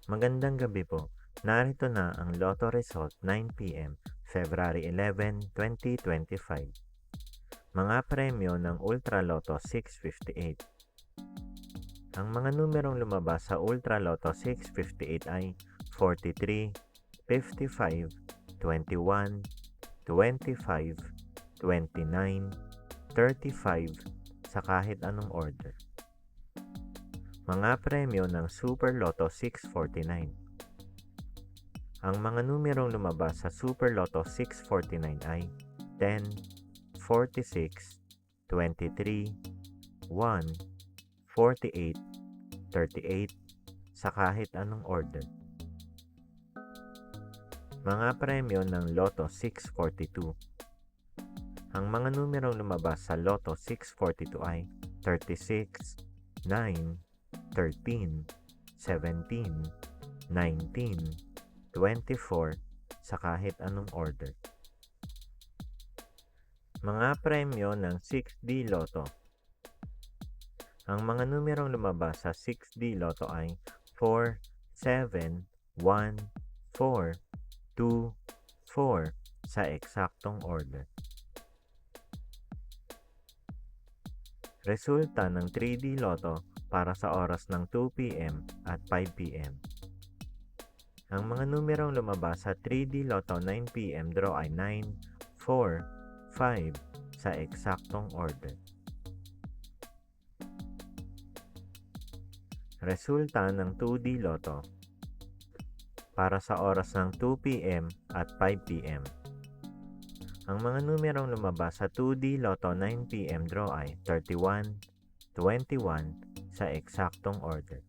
Magandang gabi po. Narito na ang Lotto result 9 p.m. February 11, 2025. Mga premyo ng Ultra Lotto 658. Ang mga numerong lumabas sa Ultra Lotto 658 ay 43, 55, 21, 25, 29, 35 sa kahit anong order. Mga premyo ng Super Lotto 649. Ang mga numerong lumabas sa Super Lotto 649 ay 10, 46, 23, 1, 48, 38 sa kahit anong order. Mga premyo ng Lotto 642. Ang mga numerong lumabas sa Lotto 642 ay 36, 9, 13, 17, 19, 24 sa kahit anong order. Mga premyo ng 6D Lotto. Ang mga numerong lumabas sa 6D Lotto ay 4, 7, 1, 4, 2, 4 sa eksaktong order. Resulta ng 3D Lotto para sa oras ng 2 p.m. at 5 p.m. Ang mga numerong lumabas sa 3D Lotto 9 p.m. draw ay 9, 4, 5 sa eksaktong order. Resulta ng 2D Lotto para sa oras ng 2 p.m. at 5 p.m. Ang mga numerong lumabas sa 2D Lotto 9 p.m. draw ay 31, 21 sa eksaktong order.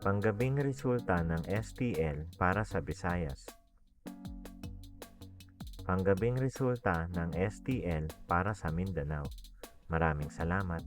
Panggabing resulta ng STL para sa Visayas. Panggabing resulta ng STL para sa Mindanao. Maraming salamat.